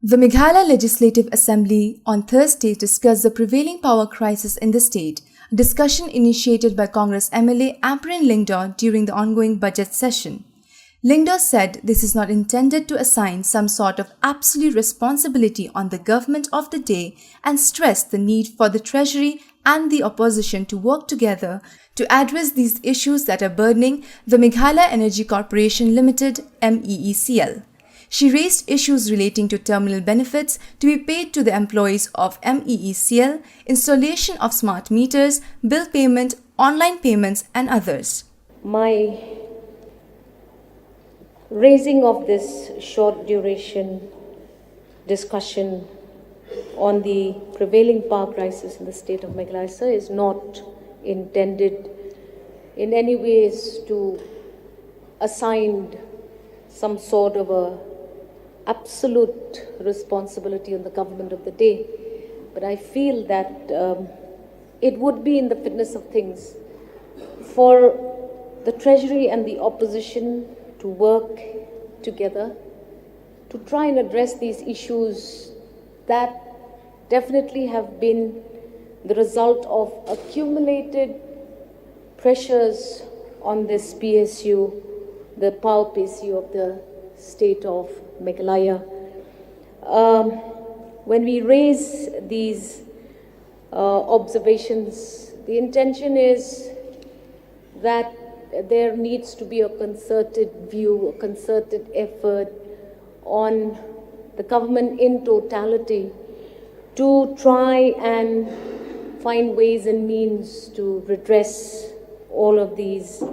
The Meghalaya Legislative Assembly on Thursday discussed the prevailing power crisis in the state, a discussion initiated by Congress MLA Amperin Lyngdoh during the ongoing budget session. Lyngdoh said this is not intended to assign some sort of absolute responsibility on the government of the day and stressed the need for the Treasury and the opposition to work together to address these issues that are burdening the Meghalaya Energy Corporation Limited (MEECL). She raised issues relating to terminal benefits to be paid to the employees of MEECL, installation of smart meters, bill payment, online payments and others. My raising of this short duration discussion on the prevailing power crisis in the state of Meghalaya is not intended in any ways to assign some sort of a absolute responsibility on the government of the day, but I feel that it would be in the fitness of things for the Treasury and the opposition to work together to try and address these issues that definitely have been the result of accumulated pressures on this PSU, the power PSU of the state of Meghalaya. When we raise these observations, the intention is that there needs to be a concerted view, a concerted effort on the government in totality to try and find ways and means to redress all of these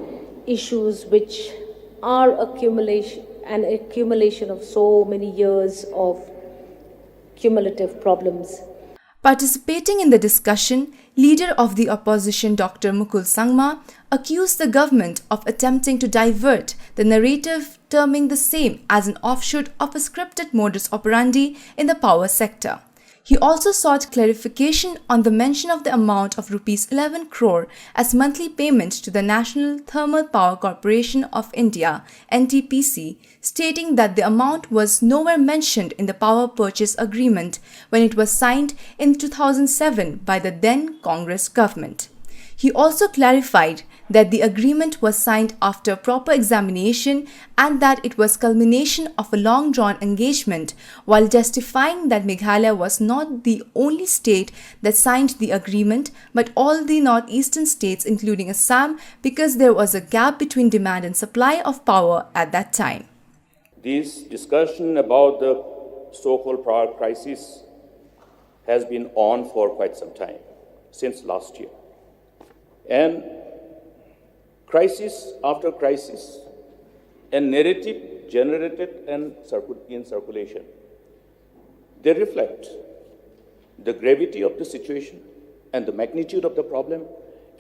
issues which are an accumulation of so many years of cumulative problems. Participating in the discussion, leader of the opposition Dr. Mukul Sangma accused the government of attempting to divert the narrative, terming the same as an offshoot of a scripted modus operandi in the power sector. He also sought clarification on the mention of the amount of Rs 11 crore as monthly payment to the National Thermal Power Corporation of India (NTPC), stating that the amount was nowhere mentioned in the power purchase agreement when it was signed in 2007 by the then Congress government. He also clarified that the agreement was signed after proper examination and that it was culmination of a long-drawn engagement, while justifying that Meghalaya was not the only state that signed the agreement but all the northeastern states including Assam, because there was a gap between demand and supply of power at that time. This discussion about the so-called power crisis has been on for quite some time, since last year. And crisis after crisis, a narrative generated and in circulation. They reflect the gravity of the situation and the magnitude of the problem,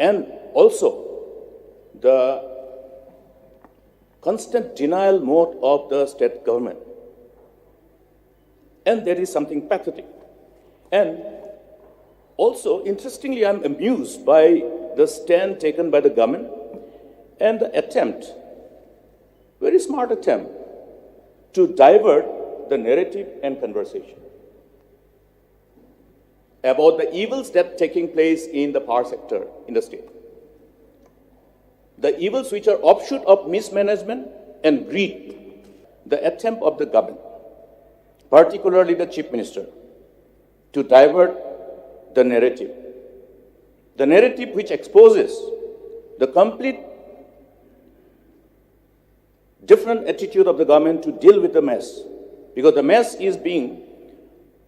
and also the constant denial mode of the state government. And there is something pathetic. And also, interestingly, I'm amused by the stand taken by the government and the attempt, very smart attempt, to divert the narrative and conversation about the evils that are taking place in the power sector in the state. The evils which are offshoot of mismanagement and greed. The attempt of the government, particularly the Chief Minister, to divert the narrative. The narrative which exposes the complete different attitude of the government to deal with the mess, because the mess is being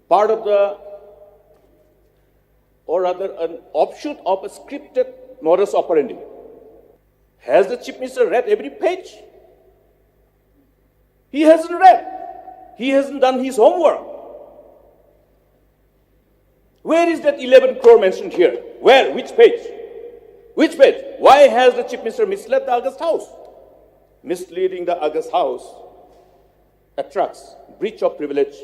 part of the, or rather an offshoot of a scripted modus operandi. Has the Chief Minister read every page? He hasn't read. He hasn't done his homework. Where is that 11 crore mentioned here? Where? Which page? Which page? Why has the Chief Minister misled the August House? Misleading the August House attracts breach of privilege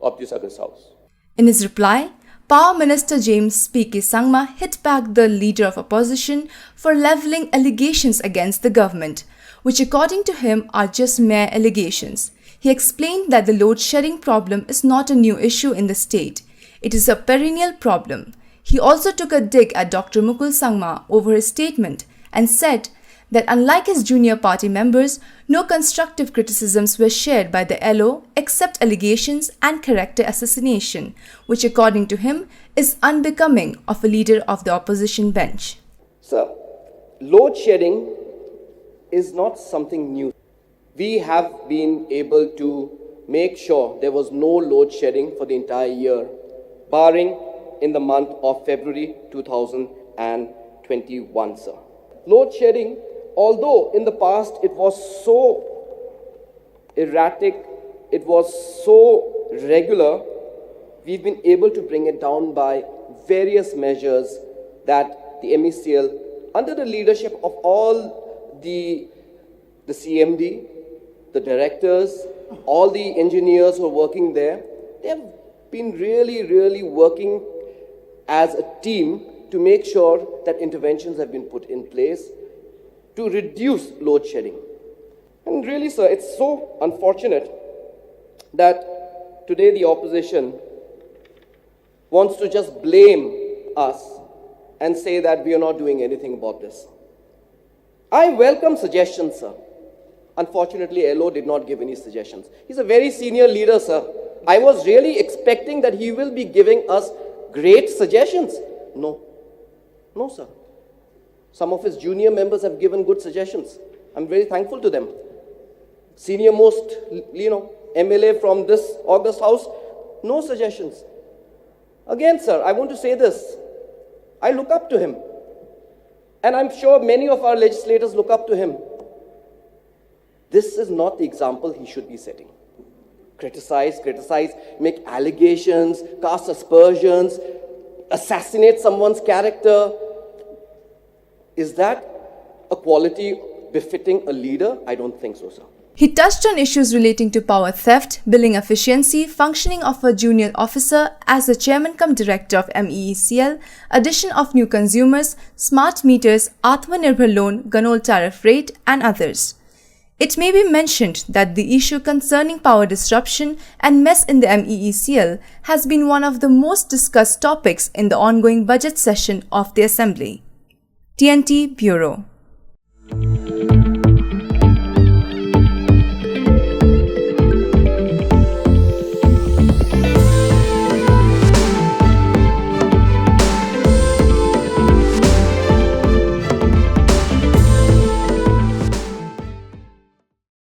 of this August House. In his reply, Power Minister James P.K. Sangma hit back the leader of opposition for levelling allegations against the government, which according to him are just mere allegations. He explained that the load shedding problem is not a new issue in the state. It is a perennial problem. He also took a dig at Dr. Mukul Sangma over his statement and said that unlike his junior party members, no constructive criticisms were shared by the LO except allegations and character assassination, which according to him is unbecoming of a leader of the opposition bench. Sir, load shedding is not something new. We have been able to make sure there was no load shedding for the entire year, barring in the month of February 2021, sir. Load shedding, although in the past it was so erratic, it was so regular, we've been able to bring it down by various measures that the MECL, under the leadership of all the CMD, the directors, all the engineers who are working there, they have been really working as a team to make sure that interventions have been put in place to reduce load shedding. And really, sir, it's so unfortunate that today the opposition wants to just blame us and say that we are not doing anything about this. I welcome suggestions, sir. Unfortunately, LO did not give any suggestions. He's a very senior leader, sir. I was really expecting that he will be giving us great suggestions. No, sir. Some of his junior members have given good suggestions. I'm very thankful to them. Senior most, MLA from this August House, no suggestions. Again, sir, I want to say this. I look up to him. And I'm sure many of our legislators look up to him. This is not the example he should be setting. Criticize, make allegations, cast aspersions, assassinate someone's character. Is that a quality befitting a leader? I don't think so, sir. He touched on issues relating to power theft, billing efficiency, functioning of a junior officer as the chairman cum director of MEECL, addition of new consumers, smart meters, Atmanirbhar loan, Ganol tariff rate, and others. It may be mentioned that the issue concerning power disruption and mess in the MEECL has been one of the most discussed topics in the ongoing budget session of the Assembly. TNT Bureau.